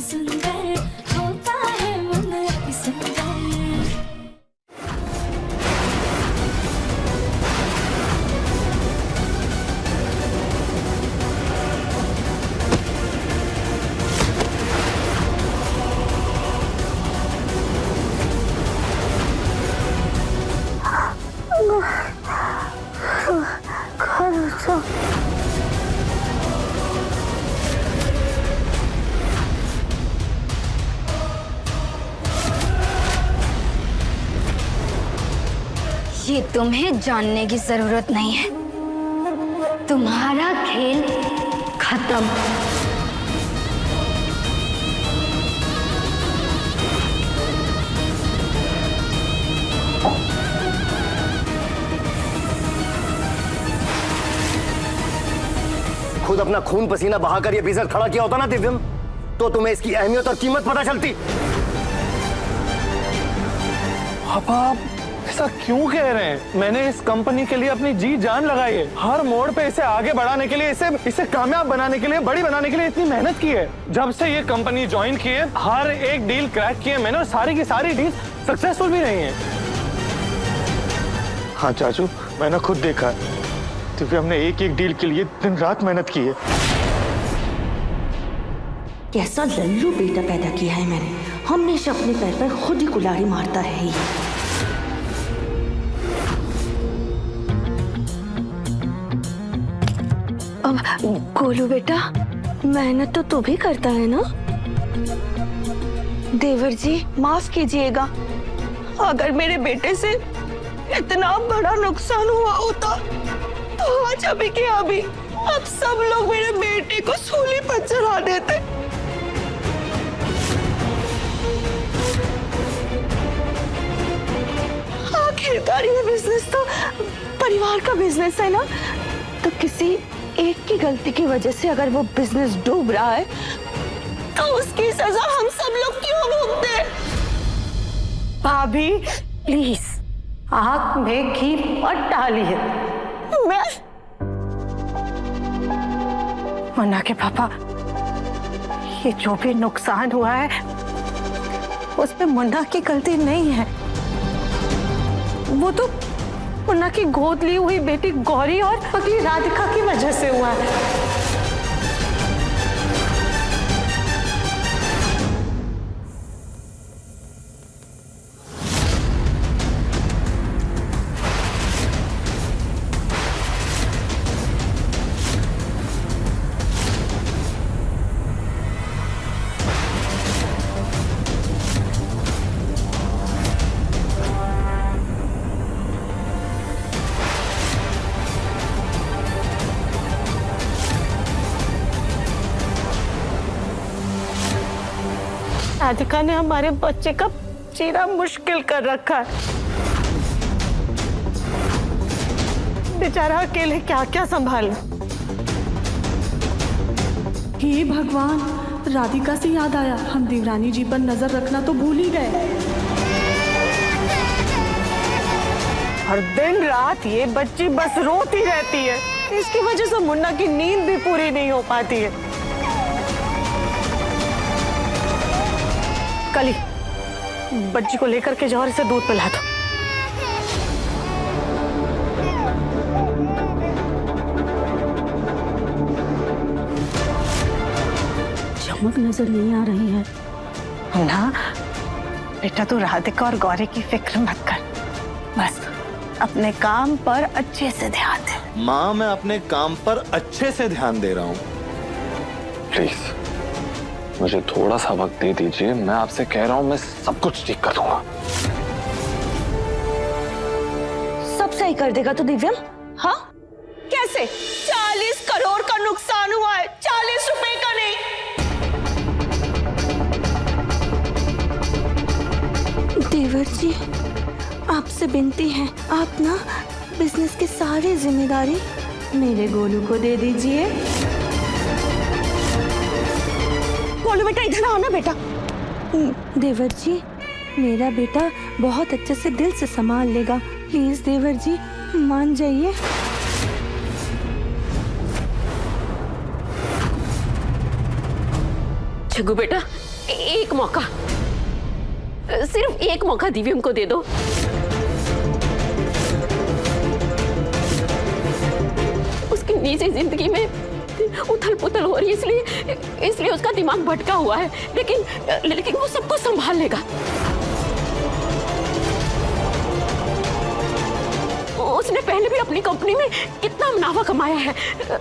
सुंदर होता है मन अति सुंदर। ये तुम्हें जानने की जरूरत नहीं है, तुम्हारा खेल खत्म। खुद अपना खून पसीना बहाकर ये बिजनेस खड़ा किया होता ना दिव्यम, तो तुम्हें इसकी अहमियत और कीमत पता चलती। आप ऐसा क्यों कह रहे हैं? मैंने इस कंपनी के लिए अपनी जी जान लगाई है। हर मोड़ पे इसे आगे बढ़ाने के लिए, इसे कामयाब बनाने के लिए, बड़ी बनाने के लिए इतनी मेहनत की है। जब से ये कंपनी ज्वाइन की है, हर एक डील क्रैक की है मैंने, और सारी की सारी डील सक्सेसफुल भी रही है। हाँ चाचू, मैंने खुद देखा है, क्योंकि हमने एक एक डील के लिए दिन रात मेहनत की है। कैसा लल्लू बेटा पैदा किया है मैंने, हमेशा अपने पैर पर खुद ही कुल्हाड़ी मारता है ये। अब गोलू बेटा, मेहनत तो तू भी करता है ना? देवर जी माफ कीजिएगा, अगर मेरे बेटे से इतना बड़ा नुकसान हुआ होता तो आज अभी के अभी अब सब लोग मेरे बेटे को सूली पर चढ़ा देते। आखिरकार ये बिजनेस तो परिवार का बिजनेस है ना, तो किसी एक की गलती की वजह से अगर वो बिजनेस डूब रहा है तो उसकी सजा हम सब लोग क्यों भुगते? भाभी प्लीज आग में घी मत डालिए। मैं मुन्ना के पापा, ये जो भी नुकसान हुआ है उसमें मुन्ना की गलती नहीं है। वो तो मुन्ना की गोद ली हुई बेटी गौरी और पगली राधिका की वजह से हुआ है। राधिका ने हमारे बच्चे का जीना मुश्किल कर रखा है। बेचारा अकेले क्या क्या संभाले। हे भगवान, राधिका से याद आया, हम देवरानी जी पर नजर रखना तो भूल ही गए। और दिन रात ये बच्ची बस रोती रहती है, इसकी वजह से मुन्ना की नींद भी पूरी नहीं हो पाती है। कली, बच्ची को लेकर के जौहर से दूध पिला दो। चमक नजर नहीं आ रही है। ना बेटा, तू राधिका और गौरी की फिक्र मत कर, बस अपने काम पर अच्छे से ध्यान दे। माँ, मैं अपने काम पर अच्छे से ध्यान दे रहा हूँ। प्लीज मुझे थोड़ा सा वक्त दे दीजिए, मैं आपसे कह रहा हूँ, मैं सब कुछ ठीक कर दूंगा। सब सही कर देगा तो दिव्यम? हाँ कैसे? 40 करोड़ का नुकसान हुआ है, 40 रुपए का नहीं। देवर जी आपसे विनती है, आप ना बिजनेस की सारी जिम्मेदारी मेरे गोलू को दे दीजिए। गोलू बेटा इधर आओ ना बेटा। देवर जी मेरा बेटा बहुत अच्छे से दिल से संभाल लेगा, प्लीज देवर जी मान जाइए। जग्गू बेटा, एक मौका, सिर्फ एक मौका दिव्यम को दे दो। उसकी निजी जिंदगी में उथल पुथल हो रही है, इसलिए उसका दिमाग भटका हुआ है, लेकिन वो सबको संभाल लेगा। उसने पहले भी अपनी कंपनी में कितना मुनाफा कमाया है,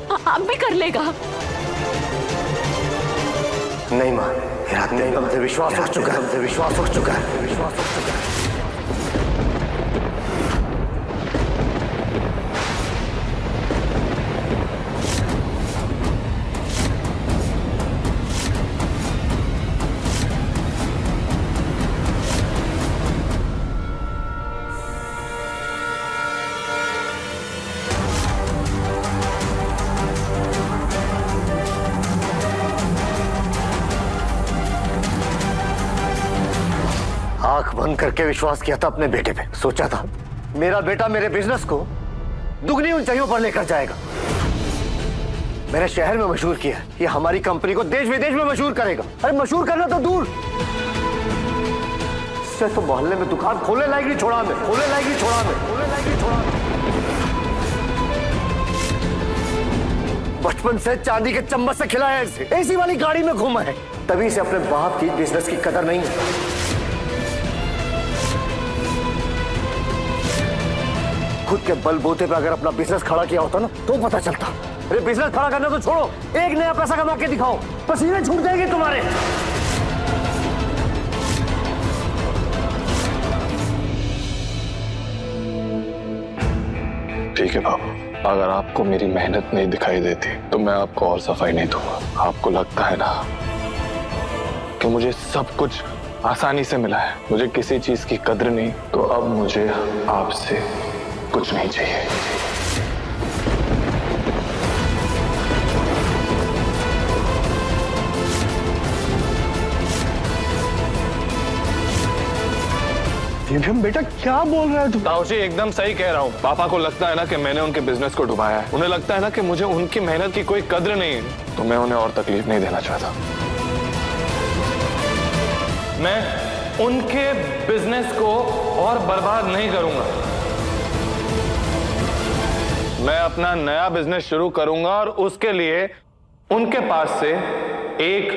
अब भी कर लेगा। नहीं माँ, नहीं, हमसे विश्वास उठ चुका है, हमसे विश्वास उठ चुका है, विश्वास उठ चुका है। आंख बंद करके विश्वास किया था अपने बेटे पे, सोचा था मेरा बेटा मेरे बिजनेस को दुगनी ऊंचाइयों पर लेकर जाएगा। मेरे शहर में मशहूर किया, ये हमारी कंपनी को देश विदेश में मशहूर करेगा। अरे मशहूर करना तो दूर, इससे तो मोहल्ले में दुकान खोले लायक नहीं छोड़ा हमें, खोले लायक नहीं छोड़ा हमें, खोले लायक नहीं छोड़ा हमें। बचपन से चांदी के चम्मच से खिलाया इसे, एसी वाली गाड़ी में घूमा है, तभी से अपने बाप की बिजनेस की कदर नहीं है। खुद के बलबूते पे अगर अपना बिजनेस खड़ा किया होता ना तो पता चलता। अरे बिजनेस खड़ा करना तो छोड़ो, एक नया पैसा कमा के दिखाओ, पसीने छूट जाएंगे तुम्हारे। ठीक है बाबू, अगर आपको मेरी मेहनत नहीं दिखाई देती तो मैं आपको और सफाई नहीं दूंगा। आपको लगता है ना कि मुझे सब कुछ आसानी से मिला है, मुझे किसी चीज की कद्र नहीं, तो अब मुझे आपसे कुछ नहीं चाहिए। दिव्यम बेटा क्या बोल रहा है तू? ताऊजी एकदम सही कह रहा हूँ। पापा को लगता है ना कि मैंने उनके बिजनेस को डुबाया है, उन्हें लगता है ना कि मुझे उनकी मेहनत की कोई कद्र नहीं है, तो मैं उन्हें और तकलीफ नहीं देना चाहता। मैं उनके बिजनेस को और बर्बाद नहीं करूंगा। मैं अपना नया बिजनेस शुरू करूंगा और उसके लिए उनके पास से 1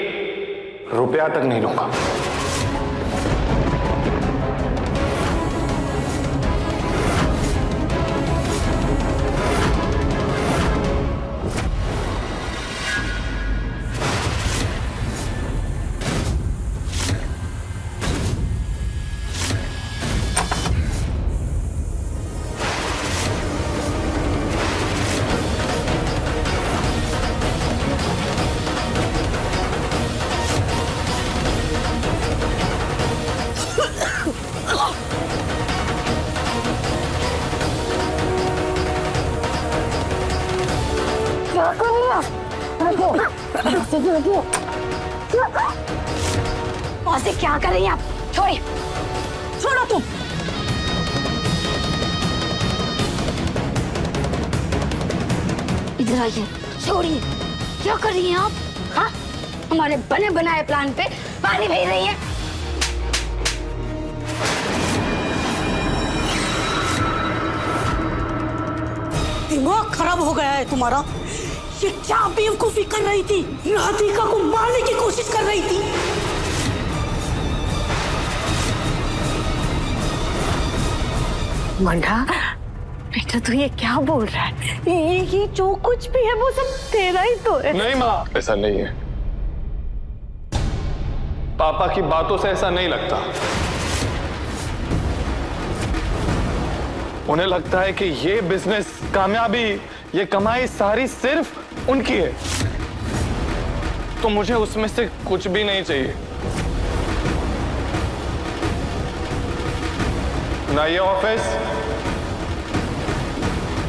रुपया तक नहीं लूंगा। मौसी क्या कर रही हैं आप? छोड़िए, छोड़ो तुम। इधर आइए, छोड़िए। क्या कर रही हैं आप? हाँ, हमारे बने बनाए प्लान पे पानी फेर रही हैं। दिमाग खराब हो गया है तुम्हारा। ये क्या बेवकूफी कर रही थी? राधिका को मारने की कोशिश कर रही थी। मंडा बेटा, तू ये क्या बोल रहा है? ये जो कुछ भी है वो सब तेरा ही तो है। नहीं माँ, ऐसा नहीं है। पापा की बातों से ऐसा नहीं लगता। उन्हें लगता है कि ये बिजनेस कामयाबी, ये कमाई सारी सिर्फ उनकी है, तो मुझे उसमें से कुछ भी नहीं चाहिए। ना ये ऑफिस,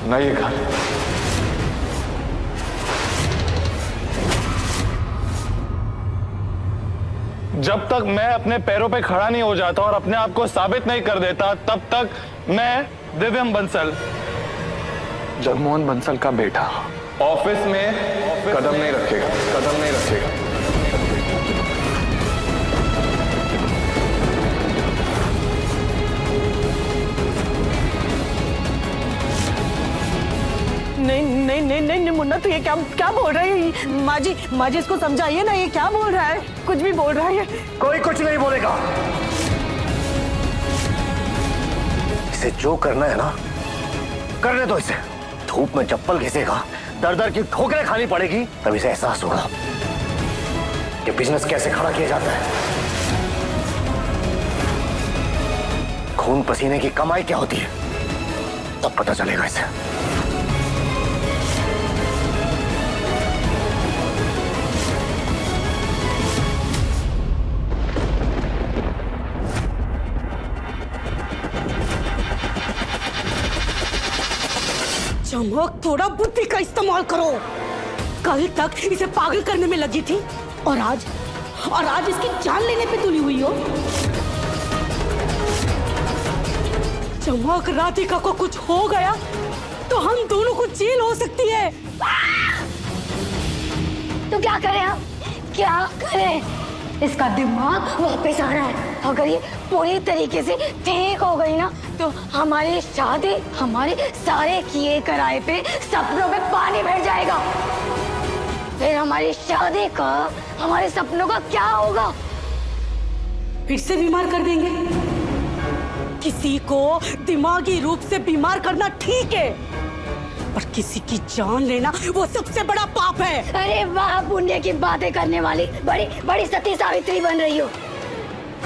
ना ये घर। जब तक मैं अपने पैरों पे खड़ा नहीं हो जाता और अपने आप को साबित नहीं कर देता, तब तक मैं दिव्यम बंसल, जगमोहन बंसल का बेटा, ऑफिस में कदम नहीं रखेगा, कदम नहीं रखेगा। मुन्ना तू ये क्या क्या बोल रही है? माँ जी इसको समझाइए ना, ये क्या बोल रहा है? कुछ भी बोल रहा है। कोई कुछ नहीं बोलेगा। इसे जो करना है ना करने दो इसे। धूप में चप्पल घिसेगा, दर दर की ठोकरें खानी पड़ेगी, तब इसे एहसास होगा कि बिजनेस कैसे खड़ा किया जाता है। खून पसीने की कमाई क्या होती है तब पता चलेगा इसे। चमक, थोड़ा बुद्धि का इस्तेमाल करो। कल तक इसे पागल करने में लगी थी और आज इसकी जान लेने पे तुली हुई हो। चमक, राधिका को कुछ हो गया तो हम दोनों को जेल हो सकती है। तो क्या करें हम? क्या करें? इसका दिमाग वापस आ रहा है। अगर ये पूरी तरीके से ठीक हो गई ना तो हमारी शादी, हमारे सारे किए कराए पे सपनों में पानी भर जाएगा। फिर हमारी शादी का, हमारे सपनों का क्या होगा? फिर से बीमार कर देंगे। किसी को दिमागी रूप से बीमार करना ठीक है, पर किसी की जान लेना वो सबसे बड़ा पाप है। अरे वाह, पुण्य की बातें करने वाली बड़ी बड़ी सती सावित्री बन रही हो।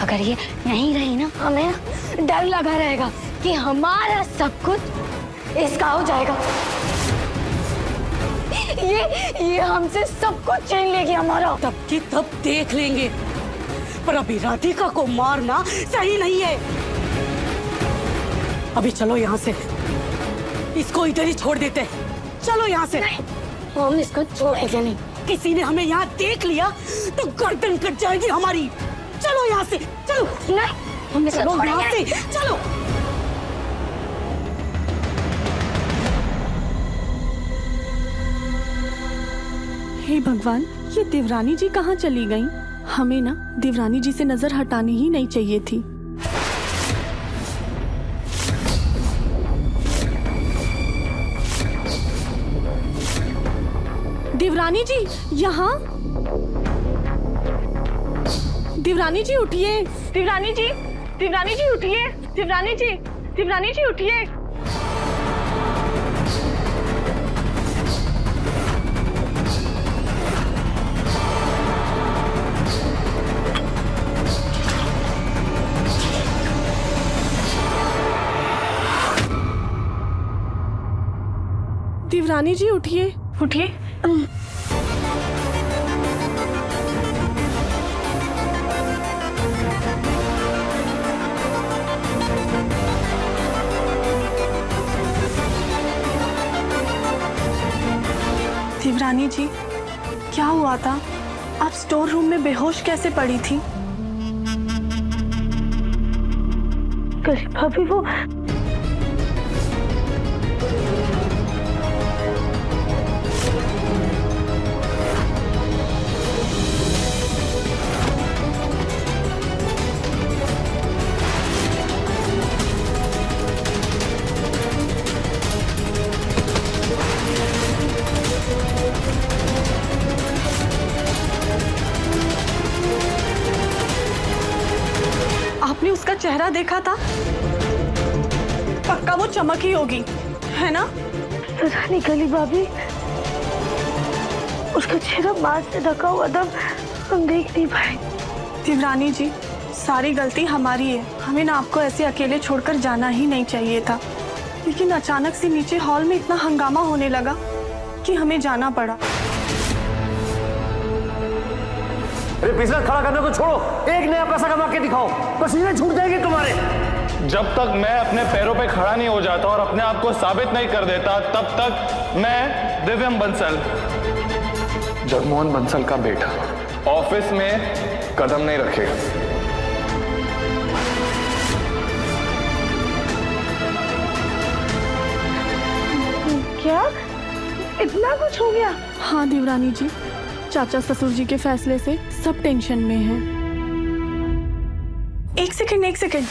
अगर ये नहीं रही ना, हमें ना डर लगा रहेगा कि हमारा सब कुछ इसका हो जाएगा। ये हमसे सब कुछ छीन लेगी हमारा। तब की तब देख लेंगे, पर अभी राधिका को मारना सही नहीं है। अभी चलो यहाँ से, इसको इधर ही छोड़ देते हैं। चलो यहाँ से। हम इसको छोड़ेंगे नहीं। किसी ने हमें यहाँ देख लिया तो गर्दन कट जाएगी हमारी। चलो यहाँ से, चलो। नहीं, हम इसको चलो यहाँ छोड़ेंगे। से, चलो। हे भगवान, ये देवरानी जी कहाँ चली गईं? हमें ना देवरानी जी से नजर हटानी ही नहीं चाहिए थी। देवरानी जी यहाँ। देवरानी जी उठिए। देवरानी जी, देवरानी जी उठिए। देवरानी जी, देवरानी जी उठिए। देवरानी जी उठिए, उठिए। देवरानी जी, क्या हुआ था? आप स्टोर रूम में बेहोश कैसे पड़ी थी? भाभी वो आपने उसका चेहरा देखा था? पक्का वो चमक ही होगी, है ना? पता नहीं गली भाभी, उसका चेहरा बात से ढका हुआ था, हम देख नहीं पाए। देवरानी जी, सारी गलती हमारी है। हमें ना आपको ऐसे अकेले छोड़कर जाना ही नहीं चाहिए था, लेकिन अचानक से नीचे हॉल में इतना हंगामा होने लगा कि हमें जाना पड़ा। अरे बिजनेस खड़ा करने को छोड़ो, एक नया पैसा कमा के दिखाओ, पसीने छूट जाएंगे तुम्हारे। जब तक मैं अपने पैरों पे खड़ा नहीं हो जाता और अपने आप को साबित नहीं कर देता, तब तक मैं दिव्यम बंसल, जगमोहन बंसल का बेटा, ऑफिस में कदम नहीं रखेगा। क्या इतना कुछ हो गया? हाँ देवरानी जी, चाचा ससुर जी के फैसले से सब टेंशन में हैं। एक सेकंड।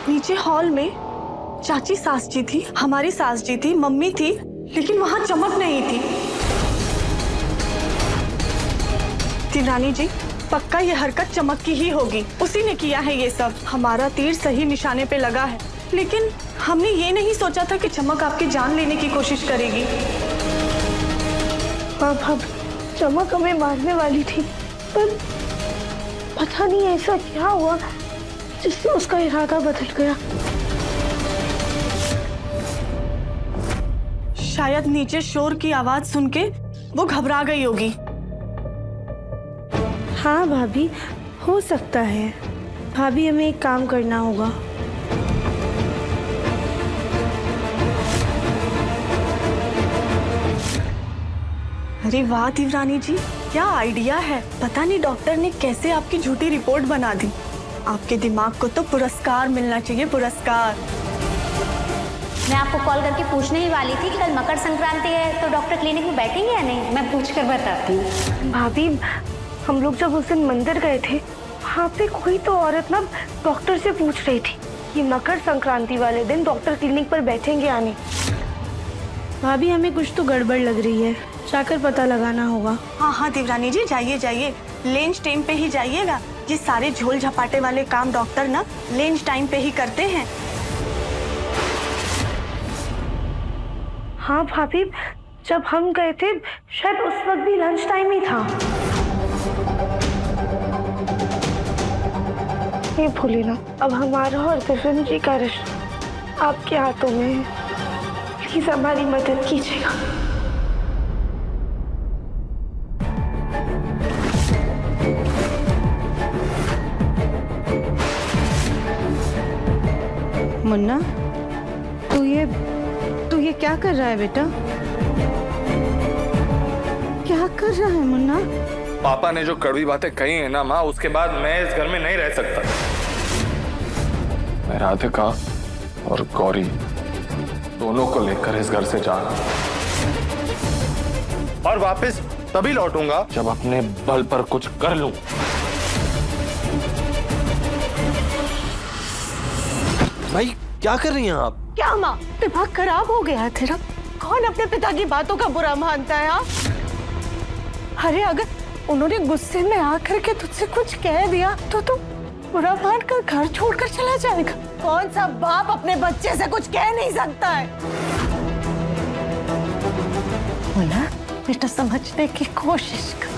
नीचे हॉल में चाची सास जी थी, हमारी सास जी थी, मम्मी थी, लेकिन वहां चमक नहीं थी। रानी जी, पक्का ये हरकत चमक की ही होगी। उसी ने किया है ये सब। हमारा तीर सही निशाने पे लगा है, लेकिन हमने ये नहीं सोचा था कि चमक आपकी जान लेने की कोशिश करेगी। अब चमक हमें मारने वाली थी, पर पता नहीं ऐसा क्या हुआ जिससे उसका इरादा बदल गया। शायद नीचे शोर की आवाज सुन के वो घबरा गई होगी। हाँ भाभी, हो सकता है। भाभी, हमें एक काम करना होगा। अरे वाह देवरानी जी, क्या आइडिया है। पता नहीं डॉक्टर ने कैसे आपकी झूठी रिपोर्ट बना दी। आपके दिमाग को तो पुरस्कार मिलना चाहिए, पुरस्कार। मैं आपको कॉल करके पूछने ही वाली थी कि कल मकर संक्रांति है तो डॉक्टर क्लिनिक में बैठेंगे या नहीं। मैं पूछ कर बताती हूँ। भाभी, हम लोग जब उस दिन मंदिर गए थे, वहाँ पे कोई तो औरत ना डॉक्टर से पूछ रही थी कि मकर संक्रांति वाले दिन डॉक्टर क्लिनिक पर बैठेंगे या नहीं। भाभी, हमें कुछ तो गड़बड़ लग रही है, जाकर पता लगाना होगा। हाँ देवरानी जी, जाइए जाइए, लंच टाइम पे ही जाइएगा। ये सारे झोल झपाटे वाले काम डॉक्टर ना लंच टाइम पे ही करते हैं। हाँ भाभी, जब हम गए थे शायद उस वक्त भी लंच टाइम ही था। ये भूलिए ना, अब हमारा और दिव्यम जी का रिश्ता आपके हाथों में है। प्लीज हमारी मदद कीजिएगा। मुन्ना, तू ये क्या कर रहा है बेटा? क्या कर रहा है मुन्ना? पापा ने जो कड़वी बातें कही है ना माँ, उसके बाद मैं इस घर में नहीं रह सकता। मैं राधिका और गौरी दोनों को लेकर इस घर से जा रहा हूं और वापस तभी लौटूंगा जब अपने बल पर कुछ कर लूं। भाई क्या कर रही हैं आप? क्या माँ, दिमाग खराब हो गया है तेरा? कौन अपने पिता की बातों का बुरा मानता है? अरे अगर उन्होंने गुस्से में आकर के तुझसे कुछ कह दिया तो तू बुरा मानकर घर छोड़कर चला जाएगा। कौन सा बाप अपने बच्चे से कुछ कह नहीं सकता है? मुन्ना, बेटा समझने की कोशिश कर।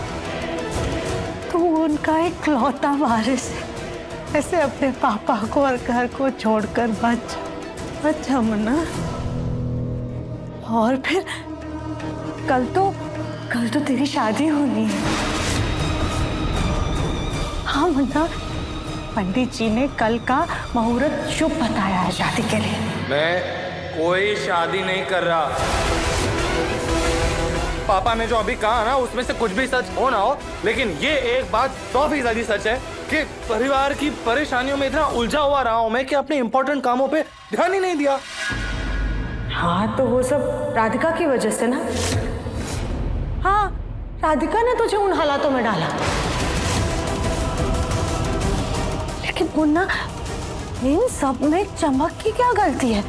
तू उनका इकलौता वारिस है, ऐसे अपने पापा को और घर को छोड़कर बच जा मुन्ना। और फिर कल तो तेरी शादी होनी है। हाँ मुन्ना, पंडित जी ने कल का मुहूर्त शुभ बताया है शादी के लिए। मैं कोई शादी नहीं कर रहा। पापा ने जो अभी कहा ना, उसमें से कुछ भी सच हो ना हो, लेकिन ये एक बात 100% सच है कि परिवार की परेशानियों में इतना उलझा हुआ रहा हूं मैं कि अपने इंपॉर्टेंट कामों पे ध्यान ही नहीं दिया। हाँ, तो वो सब राधिका की वजह से ना। हाँ, राधिका ने तुझे उन हालातों में डाला। लेकिन मुन्ना, इन सब में चमक की क्या गलती है?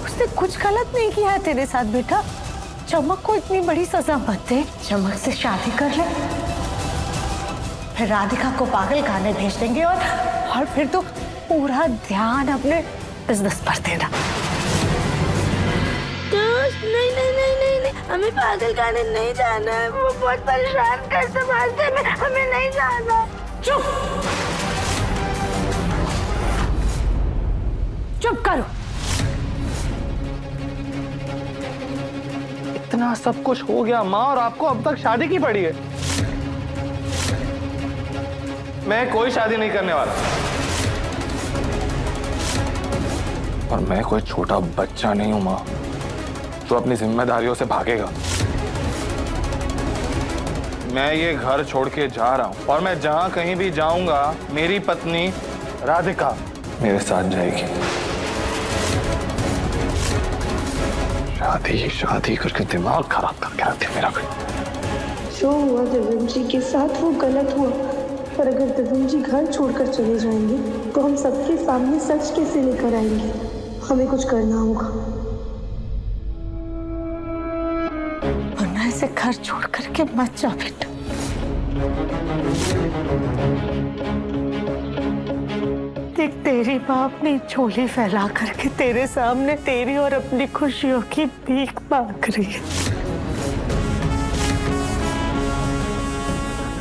उसने कुछ गलत नहीं किया है तेरे साथ बेटा। चमक को इतनी बड़ी सजा मत दे। चमक से शादी कर ले, फिर राधिका को पागल खाने भेज देंगे और फिर तो पूरा ध्यान अपने बिजनेस पर देना। नहीं नहीं नहीं नहीं नहीं, हमें पागल खाने नहीं जाना है। वो बहुत परेशान करते मारते में, हमें नहीं जाना। चुप करो। इतना सब कुछ हो गया माँ, और आपको अब तक शादी की पड़ी है। मैं कोई शादी नहीं करने वाला, और मैं कोई छोटा बच्चा नहीं हूं माँ जो अपनी जिम्मेदारियों से भागेगा। मैं ये घर छोड़ के जा रहा हूं, और मैं जहां कहीं भी जाऊंगा मेरी पत्नी राधिका मेरे साथ जाएगी। शादी करके दिमाग खराब करके आती है मेरा। जो हुआ दिव्यम जी के साथ वो गलत हुआ, पर अगर दिव्यम जी घर छोड़कर चले जाएंगे तो हम सबके सामने सच कैसे लेकर आएंगे? हमें कुछ करना होगा। वरना ऐसे घर छोड़ करके मत जा बेटा। देख, तेरी माँ अपनी झोली फैला करके तेरे सामने तेरी और अपनी खुशियों की भीख मांग रही है।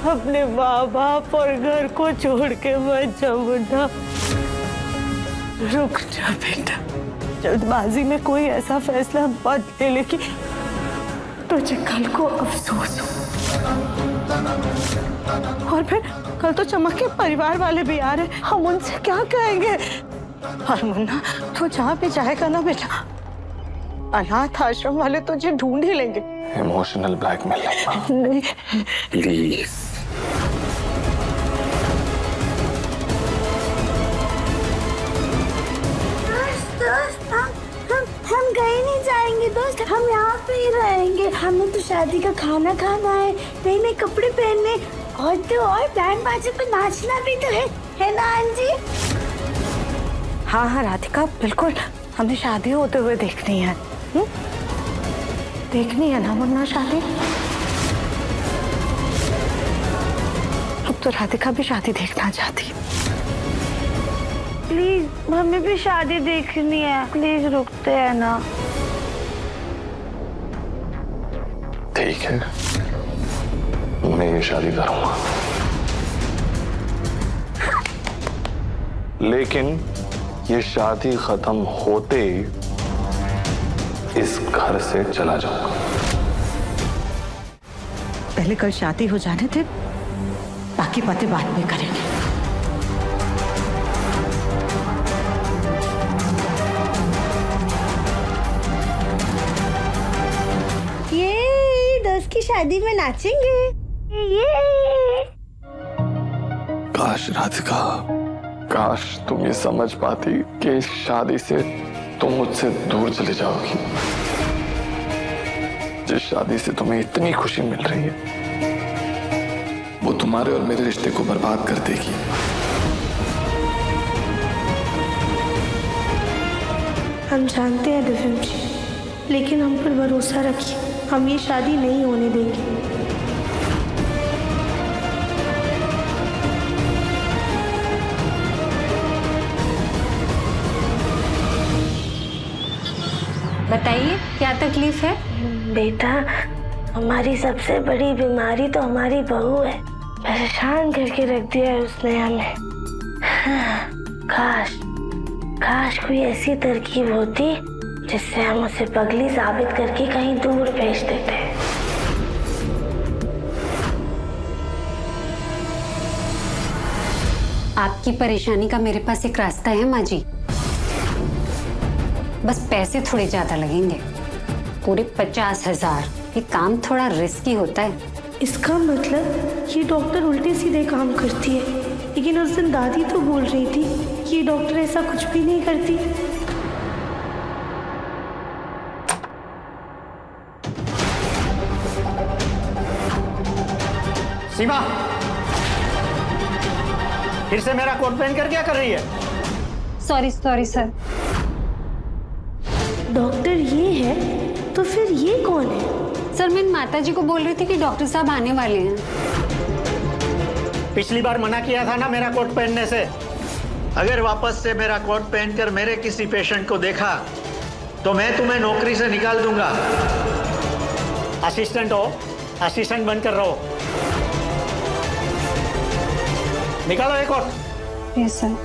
अपने माँ बाप और घर को छोड़ के मत जा मुन्ना, रुक जा बेटा। जल्दबाजी में कोई ऐसा फैसला मत ले ले कि तुझे कल को अफसोस हो। और फिर कल तो चमक के परिवार वाले भी आ रहे, हम उनसे क्या कहेंगे? और मुन्ना, तू जहाँ पे जाएगा ना बेटा, अनाथ आश्रम वाले तुझे ढूंढ ही लेंगे। इमोशनल ब्लैकमेल नहीं, प्लीज। हम कहीं नहीं जाएंगे दोस्त, हम यहाँ पे ही रहेंगे। हमें तो शादी का खाना खाना है, नए नए कपड़े पहनने, और तो और बैंड बाजे पे नाचना भी तो है ना आंटी? हाँ हाँ राधिका, बिल्कुल, हमें शादी होते हुए देखनी है। देखनी है ना मुन्ना शादी? अब तो राधिका भी शादी देखना चाहती है। प्लीज, हमें भी शादी देखनी है, प्लीज रुकते हैं ना। ठीक है, मैं ये शादी करूंगा, लेकिन ये शादी खत्म होते इस घर से चला जाऊंगा। पहले कल शादी हो जाने थे, बाकी बातें बाद में करेंगे। ये दोस्त की शादी में नाचेंगे। ये काश राधिका, काश तुम ये समझ पाती कि इस शादी से तुम मुझसे दूर चले जाओगी। जिस शादी से तुम्हें इतनी खुशी मिल रही है, वो तुम्हारे और मेरे रिश्ते को बर्बाद कर देगी। हम जानते हैं दिव्यम जी, लेकिन हम पर भरोसा रखिए, हम ये शादी नहीं होने देंगे। बताइए क्या तकलीफ है? बेटा, हमारी सबसे बड़ी बीमारी तो हमारी बहू है। परेशान करके रख दिया है उसने हमें। हाँ, काश कोई ऐसी तरकीब होती जिससे हम उसे पगली साबित करके कहीं दूर भेज देते। आपकी परेशानी का मेरे पास एक रास्ता है माँ जी, बस पैसे थोड़े ज्यादा लगेंगे, पूरे 50,000। ये काम थोड़ा रिस्की होता है। इसका मतलब ये डॉक्टर उल्टे सीधे काम करती है, लेकिन उस दिन दादी तो बोल रही थी कि ये डॉक्टर ऐसा कुछ भी नहीं करती। सीमा, फिर से मेरा कोट पहन कर क्या कर रही है? Sorry sir. डॉक्टर ये है तो फिर ये कौन है? सर, मैं माता जी को बोल रही थी कि डॉक्टर साहब आने वाले हैं। पिछली बार मना किया था ना मेरा कोट पहनने से। अगर वापस से मेरा कोट पहनकर मेरे किसी पेशेंट को देखा तो मैं तुम्हें नौकरी से निकाल दूंगा। असिस्टेंट हो, असिस्टेंट बनकर रहो। निकालो एक और। Yes sir.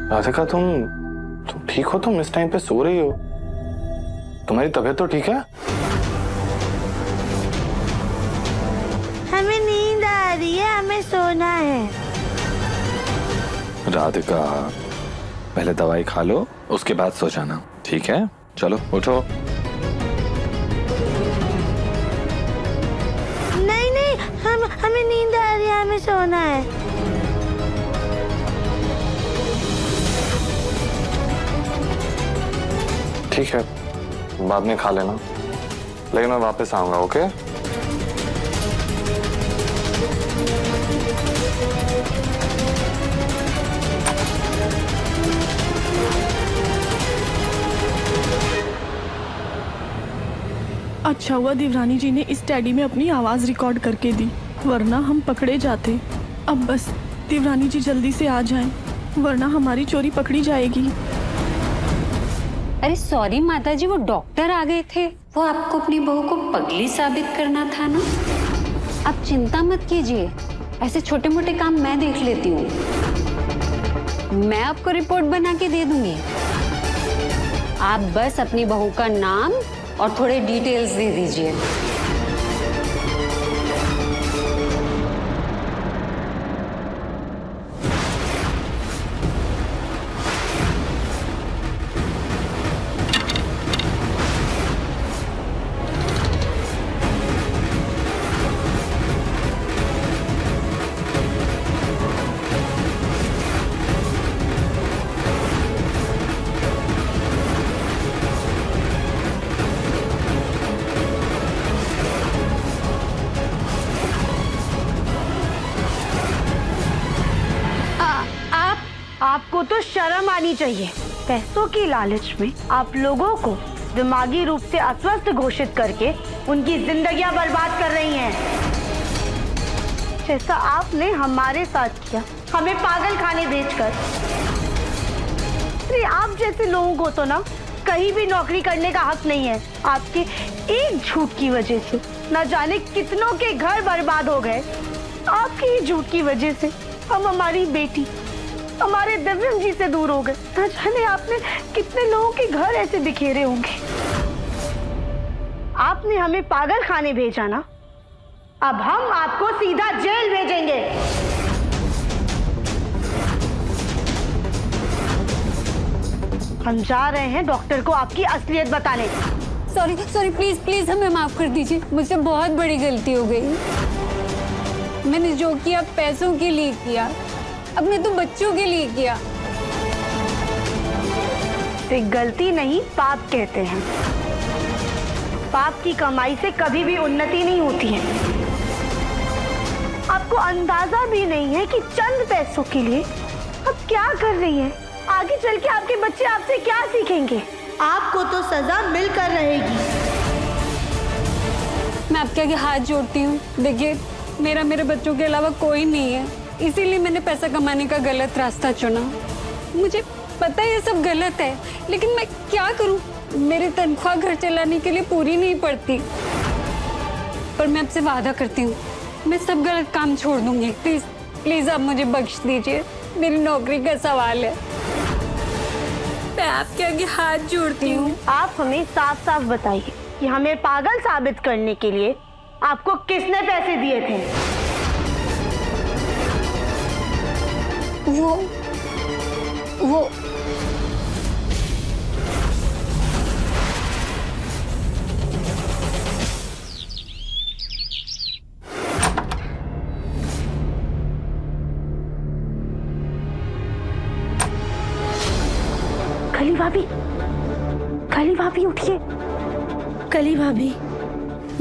राधिका, तुम ठीक हो? तुम इस टाइम पे सो रही हो? तुम्हारी तबीयत तो ठीक है? हमें नींद आ रही है, हमें सोना है। राधिका, पहले दवाई खा लो, उसके बाद सो जाना, ठीक है? चलो उठो। नहीं, हमें नींद आ रही है, हमें सोना है। ठीक है, बाद में खा लेना, लेकिन मैं वापस आऊंगा, ओके? अच्छा हुआ देवरानी जी ने इस टैडी में अपनी आवाज रिकॉर्ड करके दी, वरना हम पकड़े जाते। अब बस देवरानी जी जल्दी से आ जाएं, वरना हमारी चोरी पकड़ी जाएगी। अरे सॉरी माताजी, वो डॉक्टर आ गए थे। वो आपको अपनी बहू को पगली साबित करना था ना। आप चिंता मत कीजिए, ऐसे छोटे मोटे काम मैं देख लेती हूँ। मैं आपको रिपोर्ट बना के दे दूंगी। आप बस अपनी बहू का नाम और थोड़े डिटेल्स दे दीजिए। आपको तो शर्म आनी चाहिए। पैसों की लालच में आप लोगों को दिमागी रूप से अस्वस्थ घोषित करके उनकी जिंदगियां बर्बाद कर रही हैं। जैसा आपने हमारे साथ किया, हमें पागल खाने भेजकर। अरे आप जैसे लोगों को तो ना कहीं भी नौकरी करने का हक नहीं है। आपके एक झूठ की वजह से न जाने कितनों के घर बर्बाद हो गए। आपकी झूठ की वजह से हम हमारी बेटी, हमारे दिव्यम जी से दूर हो गए। न जाने आपने कितने लोगों के घर ऐसे बिखेरे होंगे। आपने हमें पागल खाने भेजा ना, अब हम आपको सीधा जेल भेजेंगे। हम जा रहे हैं डॉक्टर को आपकी असलियत बताने। सॉरी सॉरी, प्लीज प्लीज हमें माफ कर दीजिए। मुझसे बहुत बड़ी गलती हो गई। मैंने जो किया पैसों के लिए किया, अपने तो बच्चों के लिए किया। तो गलती नहीं, पाप कहते हैं। पाप की कमाई से कभी भी उन्नति नहीं होती है। आपको अंदाजा भी नहीं है कि चंद पैसों के लिए आप क्या कर रही हैं। आगे चल के आपके बच्चे आपसे क्या सीखेंगे। आपको तो सजा मिलकर रहेगी। मैं आपके आगे हाथ जोड़ती हूँ। देखिए, मेरे बच्चों के अलावा कोई नहीं है, इसीलिए मैंने पैसा कमाने का गलत रास्ता चुना। मुझे पता है ये सब गलत है, लेकिन मैं क्या करूं? मेरी तनख्वाह घर चलाने के लिए पूरी नहीं पड़ती। पर मैं आपसे वादा करती हूँ, मैं सब गलत काम छोड़ दूंगी। प्लीज प्लीज आप मुझे बख्श दीजिए। मेरी नौकरी का सवाल है। मैं आपके आगे हाथ जोड़ती हूँ। आप हमें साफ साफ बताइए कि हमें पागल साबित करने के लिए आपको किसने पैसे दिए थे? वो कली भाभी उठिए। कली भाभी।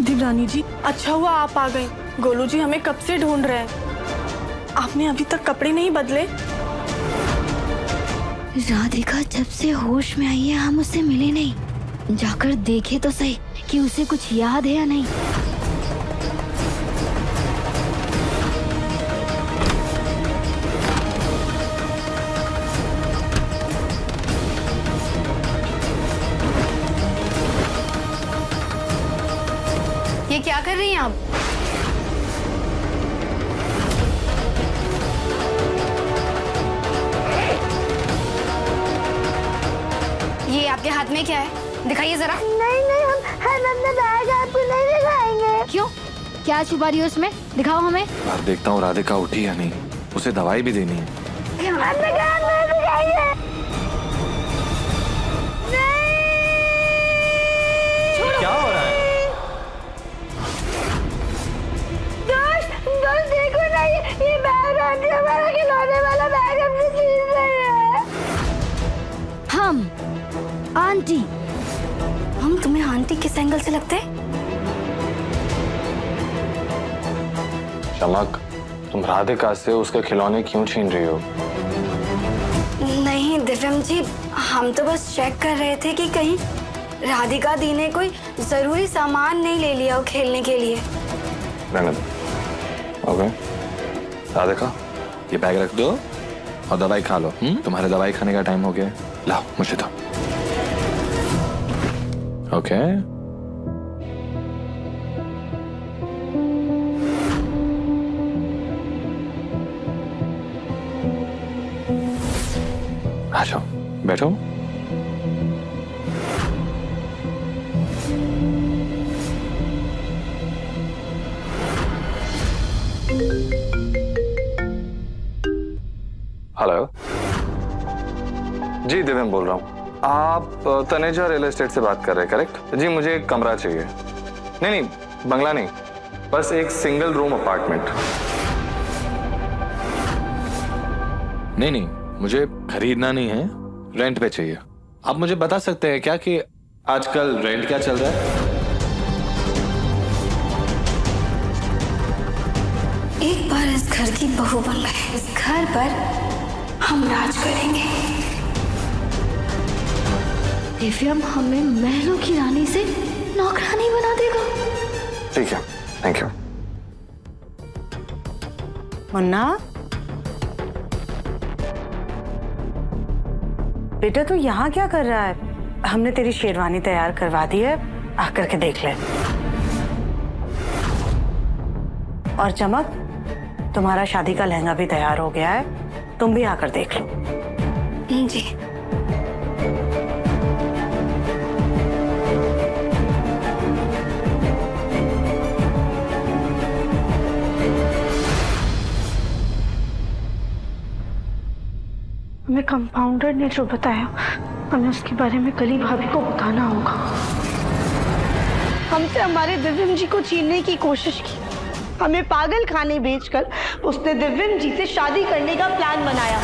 देवरानी जी, अच्छा हुआ आप आ गए। गोलू जी हमें कब से ढूंढ रहे हैं। आपने अभी तक कपड़े नहीं बदले? राधिका जब से होश में आई है हम उससे मिले नहीं। जाकर देखे तो सही कि उसे कुछ याद है या नहीं। ये क्या कर रही हैं आप? ये आपके हाथ में क्या है? दिखाइए जरा। नहीं हम अपना बैग आपको नहीं दिखाएंगे। क्यों? क्या छुपा रही हो उसमें? दिखाओ हमें। अब देखता हूँ राधिका उठी या नहीं। उसे दवाई भी देनी है। अपना बैग नहीं दिखाएंगे। क्या हो रहा है? दोस्त देखो ना, ये बैग आंटी हमारा खिलौने वाला बैग हमसे छीन रही है। हम आंटी? हम तुम्हें आंटी किस एंगल से लगते? चमक, तुम राधिका से उसके खिलौने क्यों छीन रही हो? नहीं दिव्यम जी, हम तो बस चेक कर रहे थे कि कहीं राधिका दी ने कोई जरूरी सामान नहीं ले लिया वो खेलने के लिए। ओके राधिका, ये बैग रख दो और दवाई खा लो। तुम्हारे दवाई खाने का टाइम हो गया। लाओ मुझे दो। ओके आ जाओ, बैठो। हेलो जी, दिव्यम बोल रहा हूँ। आप तनेजा रियल एस्टेट से बात कर रहे हैं, करेक्ट? जी, मुझे एक कमरा चाहिए। नहीं, बंगला नहीं, बस एक सिंगल रूम अपार्टमेंट। नहीं, मुझे खरीदना नहीं है, रेंट पे चाहिए। आप मुझे बता सकते हैं क्या कि आजकल रेंट क्या चल रहा है? एक बार इस घर की बहू बन गए, इस घर पर हम राज करेंगे। दिव्यम हमें महलों की रानी से नौकरानी बना देगा। ठीक है, थैंक यू। मुन्ना, बेटा तू यहाँ क्या कर रहा है? हमने तेरी शेरवानी तैयार करवा दी है, आकर के देख ले। और चमक, तुम्हारा शादी का लहंगा भी तैयार हो गया है, तुम भी आकर देख लो। जी। हमें कंपाउंडर ने जो बताया, हमें उसके बारे में कल ही भाभी को बताना होगा। हमसे हमारे दिव्यम जी को छीनने की कोशिश की, हमें पागल खाने बेचकर उसने दिव्यम जी से शादी करने का प्लान बनाया।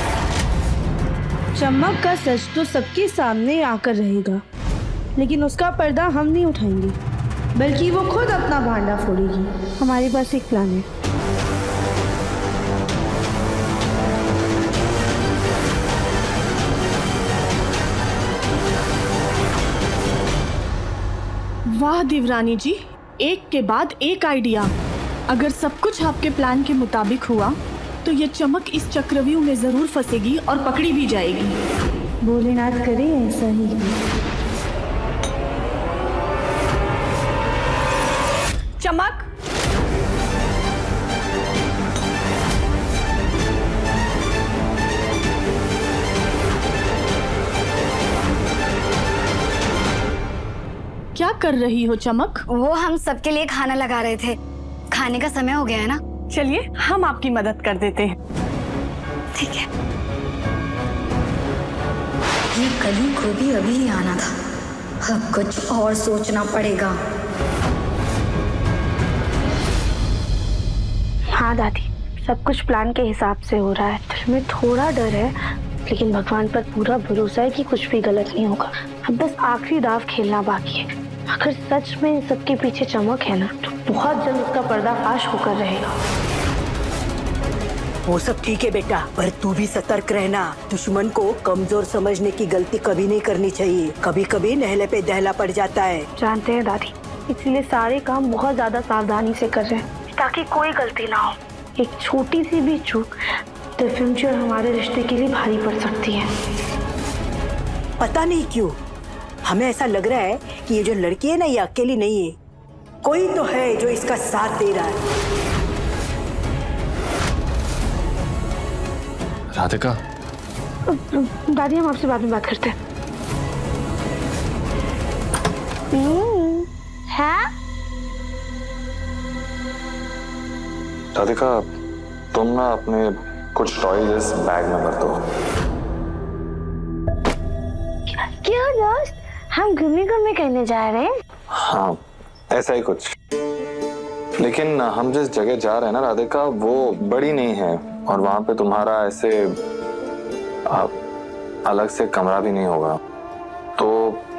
चमक का सच तो सबके सामने आकर रहेगा, लेकिन उसका पर्दा हम नहीं उठाएंगे, बल्कि वो खुद अपना भांडा फोड़ेगी। हमारे पास एक प्लान है। वाह देवरानी जी, एक के बाद एक आइडिया। अगर सब कुछ आपके प्लान के मुताबिक हुआ तो ये चमक इस चक्रव्यूह में जरूर फंसेगी और पकड़ी भी जाएगी। भोलेनाथ करे ऐसा ही। चमक, क्या कर रही हो चमक? वो हम सबके लिए खाना लगा रहे थे, खाने का समय हो गया है ना। चलिए हम आपकी मदद कर देते हैं। ठीक है। ये कली को भी अभी ही आना था, अब कुछ और सोचना पड़ेगा। हाँ दादी, सब कुछ प्लान के हिसाब से हो रहा है। दिल में थोड़ा डर है, लेकिन भगवान पर पूरा भरोसा है कि कुछ भी गलत नहीं होगा। अब बस आखिरी दाव खेलना बाकी है। अगर सच में इन सबके पीछे चमक है ना, तो बहुत जल्द उसका पर्दाफाश होकर रहेगा। वो सब ठीक है बेटा, पर तू भी सतर्क रहना। दुश्मन को कमजोर समझने की गलती कभी नहीं करनी चाहिए। कभी कभी नहले पे दहला पड़ जाता है। जानते हैं दादी, इसीलिए सारे काम बहुत ज्यादा सावधानी से कर रहे हैं, ताकि कोई गलती ना हो। एक छोटी सी भी चूक दिव्यम जी और हमारे रिश्ते के लिए भारी पड़ सकती है। पता नहीं क्यों हमें ऐसा लग रहा है कि ये जो लड़की है ना, ये अकेली नहीं है, कोई तो है जो इसका साथ दे रहा है। राधिका, दादी हम आपसे बाद में बात करते हैं। हाँ? राधिका, तुम ना अपने कुछ टॉयज इस बैग में भर दो। क्या दोस्त, हम घूमने करने जा रहे हैं? हाँ, ऐसा ही कुछ। लेकिन हम जिस जगह जा रहे हैं ना राधिका, वो बड़ी नहीं है और वहां पे तुम्हारा ऐसे अलग से कमरा भी नहीं होगा, तो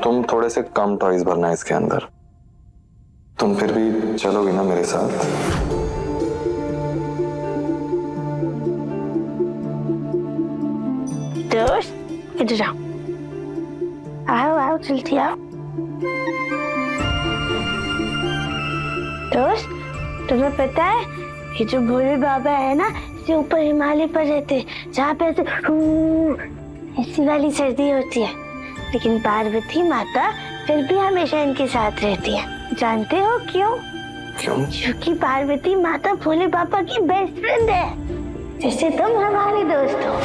तुम थोड़े से कम टॉयज भरना इसके अंदर। तुम फिर भी चलोगी ना मेरे साथ? दोस्त इधर आओ, आओ आओ जल्दी आओ। दोस्त, तुम्हें पता है ये जो भोले बाबा है ना, ये ऊपर हिमालय पर रहते हैं, जहाँ पे ऐसी वाली सर्दी होती है। लेकिन पार्वती माता फिर भी हमेशा इनके साथ रहती है। जानते हो क्यों? क्योंकि पार्वती माता भोले बाबा की बेस्ट फ्रेंड है, जैसे तुम हमारे दोस्त हो।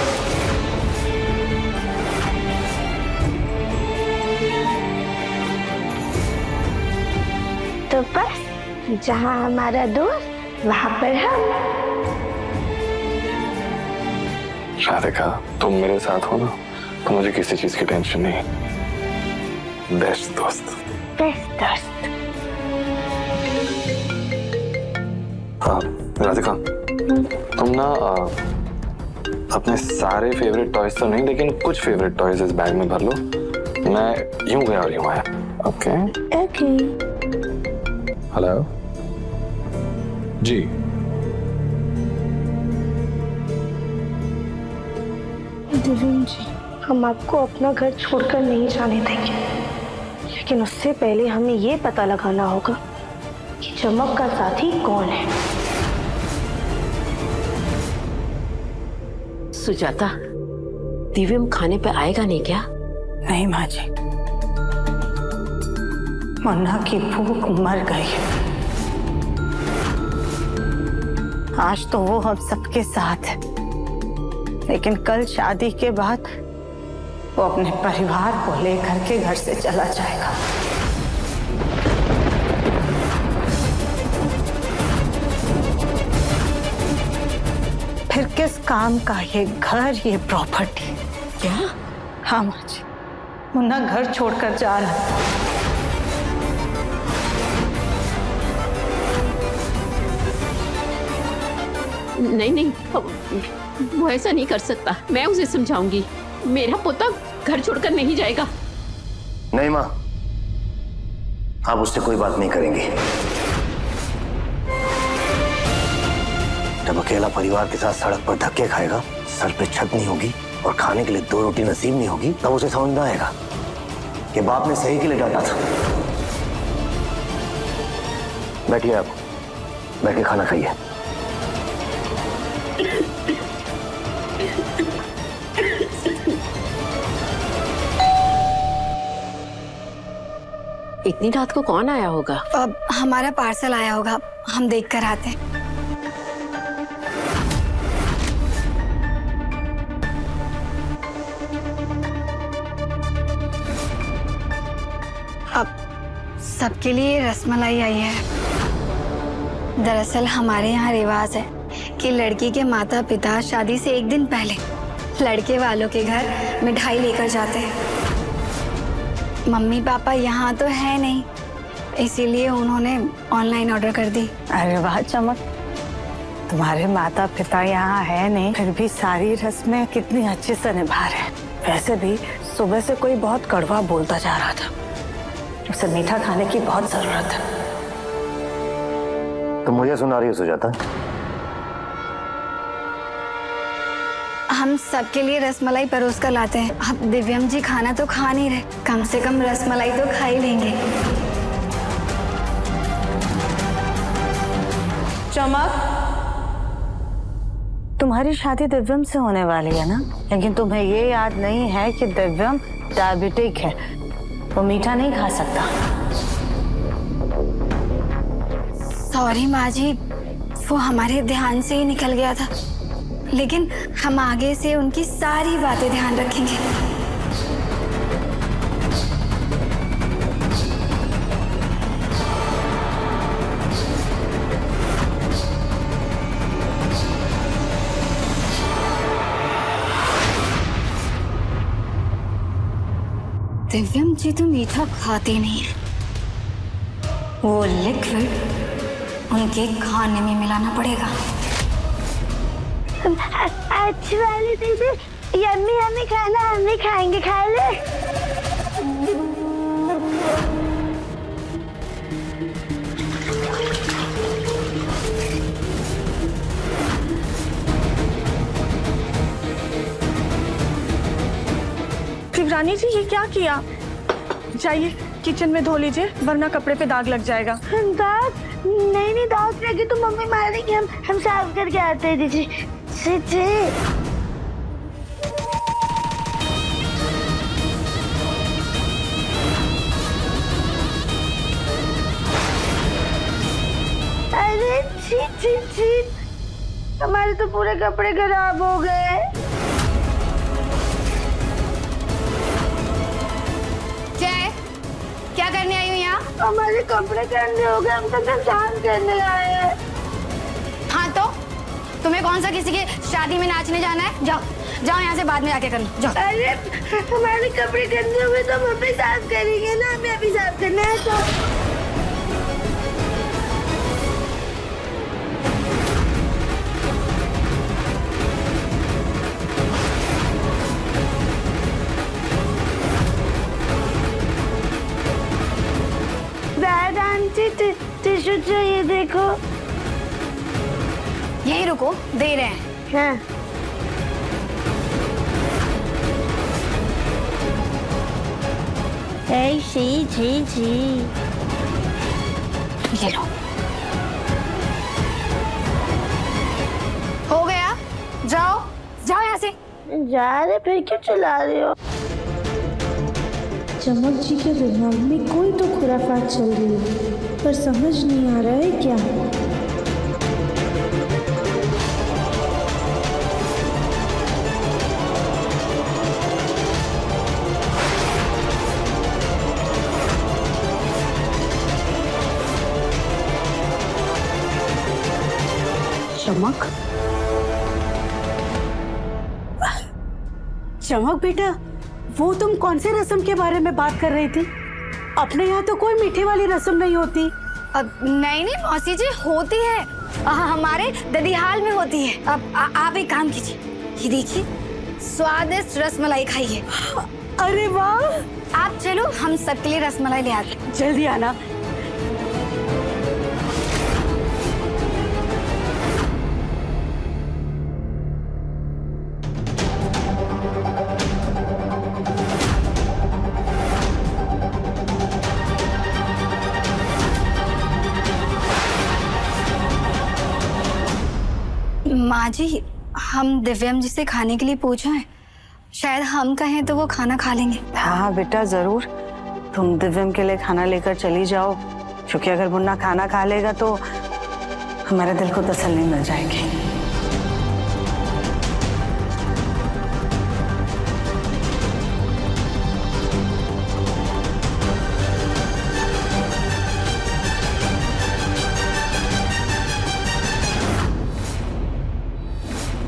तो बस जहाँ हमारा दोस्त वहाँ पर हम। राधिका, तुम मेरे साथ हो ना, तो मुझे किसी चीज की टेंशन नहीं। बेस्ट दोस्त। बेस्ट दोस्त। राधिका, तुम ना अपने सारे फेवरेट टॉयज तो नहीं, लेकिन कुछ फेवरेट टॉयज इस बैग में भर लो। मैं यूं गया और यूं आया। Okay okay. हेलो जी। दिव्यम जी, हम आपको अपना घर छोड़कर नहीं जाने देंगे, लेकिन उससे पहले हमें ये पता लगाना होगा कि चमक का साथी कौन है। सुजाता, दिव्यम खाने पे आएगा नहीं क्या? नहीं माँ जी, मुन्ना की भूख मर गई। आज तो वो हम सबके साथ है, लेकिन कल शादी के बाद वो अपने परिवार को लेकर के घर से चला जाएगा। फिर किस काम का ये घर, ये प्रॉपर्टी? क्या? हाँ माँ जी, मुन्ना घर छोड़कर जा रहा है। नहीं नहीं, वो ऐसा नहीं कर सकता। मैं उसे समझाऊंगी। मेरा पोता घर छोड़कर नहीं जाएगा। नहीं माँ, आप उससे कोई बात नहीं करेंगी। जब अकेला परिवार के साथ सड़क पर धक्के खाएगा, सर पे छत नहीं होगी और खाने के लिए 2 रोटी नसीब नहीं होगी, तब उसे समझ में आएगा कि बाप ने सही के लिए डांटा था। बैठिए, आप बैठ के खाना खाइए। इतनी रात को कौन आया होगा? अब हमारा पार्सल आया होगा, हम देख कर आते हैं। अब सबके लिए रसमलाई आई है। दरअसल हमारे यहाँ रिवाज है कि लड़की के माता पिता शादी से 1 दिन पहले लड़के वालों के घर मिठाई लेकर जाते हैं। मम्मी पापा यहाँ तो है नहीं, इसीलिए उन्होंने ऑनलाइन ऑर्डर कर दी। अरे वाह चमक, तुम्हारे माता पिता यहाँ है नहीं, फिर भी सारी रस्में कितनी अच्छे से निभा रहे हैं। वैसे भी सुबह से कोई बहुत कड़वा बोलता जा रहा था, उसे मीठा खाने की बहुत जरूरत है। तो मुझे सुना रही हो सुजाता? हम सबके लिए रसमलाई परोस कर लाते हैं। अब दिव्यम जी खाना तो खा नहीं रहे, कम से कम रसमलाई तो खा ही लेंगे। चमक, तुम्हारी शादी दिव्यम से होने वाली है ना, लेकिन तुम्हें ये याद नहीं है कि दिव्यम डायबिटिक है, वो मीठा नहीं खा सकता। सॉरी माँ जी, वो हमारे ध्यान से ही निकल गया था, लेकिन हम आगे से उनकी सारी बातें ध्यान रखेंगे। दिव्यम जी तो मीठा खाते नहीं है, वो लिक्विड उनके खाने में मिलाना पड़ेगा। अच्छी वाली दीदी, यम्मी यम्मी खाना हम भी खाएंगे, खा ले। शिवरानी जी, ये क्या किया? जाइए किचन में धो लीजिए, वरना कपड़े पे दाग लग जाएगा। दाग? नहीं दाग लगे तो मम्मी मारेंगे। हम साफ करके आते हैं दीदी। अरे छी, हमारे तो पूरे कपड़े खराब हो गए। क्या करने आई हूँ यहाँ? हमारे कपड़े गंदे हो गए, हम तो साफ करने आए हैं। हाँ तो तुम्हें कौन सा किसी के शादी में नाचने जाना है? जाओ यहाँ से बाद में आके करना, जाओ। अरे हमारे कपड़े गंदे हुए तो हम अभी साफ करेंगे ना, हमें अभी साफ करना है तो। टिश्यू चाहिए, देखो। यहीं रुको, दे रहे हैं। हाँ। छी। ये लो, हो गया। जाओ यहाँ से। जा रहे, फिर क्यों चला रहे हो? चमक जी के दिमाग में कोई तो खुराफात चल रही है, पर समझ नहीं आ रहा है क्या। चमक बेटा, वो तुम कौन से रस्म के बारे में बात कर रही थी? अपने यहाँ तो कोई मीठे वाली रस्म नहीं होती। नहीं मौसी जी, होती है। हमारे ददिहाल में होती है। अब आप एक काम कीजिए, ये देखिए, स्वादिष्ट रसमलाई खाइए। अरे वाह! आप चलो, हम सबके लिए रसमलाई ले आते हैं। जल्दी आना। माँ जी, हम दिव्यम जी से खाने के लिए पूछा है, शायद हम कहें तो वो खाना खा लेंगे। हाँ बेटा, जरूर। तुम दिव्यम के लिए खाना लेकर चली जाओ, क्योंकि अगर मुन्ना खाना खा लेगा तो हमारे दिल को तसल्ली मिल जाएगी।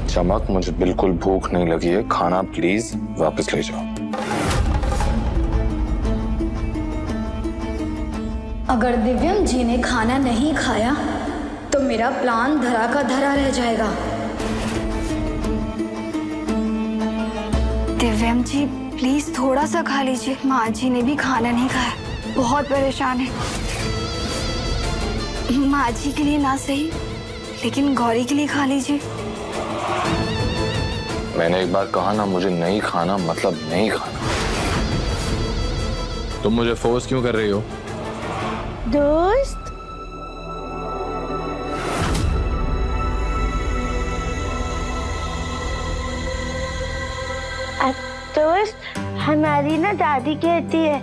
चमक, मुझे बिल्कुल भूख नहीं लगी है, खाना प्लीज वापस ले जाओ। अगर दिव्यम जी ने खाना नहीं खाया तो मेरा प्लान धरा का धरा रह जाएगा। दिव्यम जी प्लीज थोड़ा सा खा लीजिए। माँ जी ने भी खाना नहीं खाया, बहुत परेशान है। माँ जी के लिए ना सही, लेकिन गौरी के लिए खा लीजिए। मैंने एक बार कहा ना, मुझे नहीं खाना मतलब नहीं खाना। तुम मुझे फोर्स क्यों कर रही हो? दोस्त, हमारी ना दादी कहती है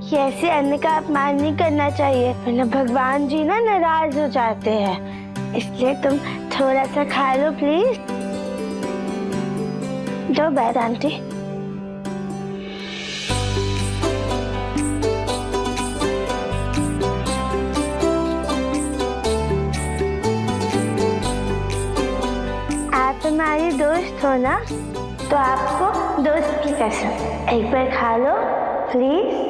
कि ऐसे अन्न का अपमान नहीं करना चाहिए, वरना भगवान जी ना नाराज हो जाते हैं। इसलिए तुम थोड़ा सा खा लो प्लीज। दो बैठ आंटी। आप हमारी दोस्त हो ना, तो आपको दोस्त की कसम। एक बार खा लो प्लीज।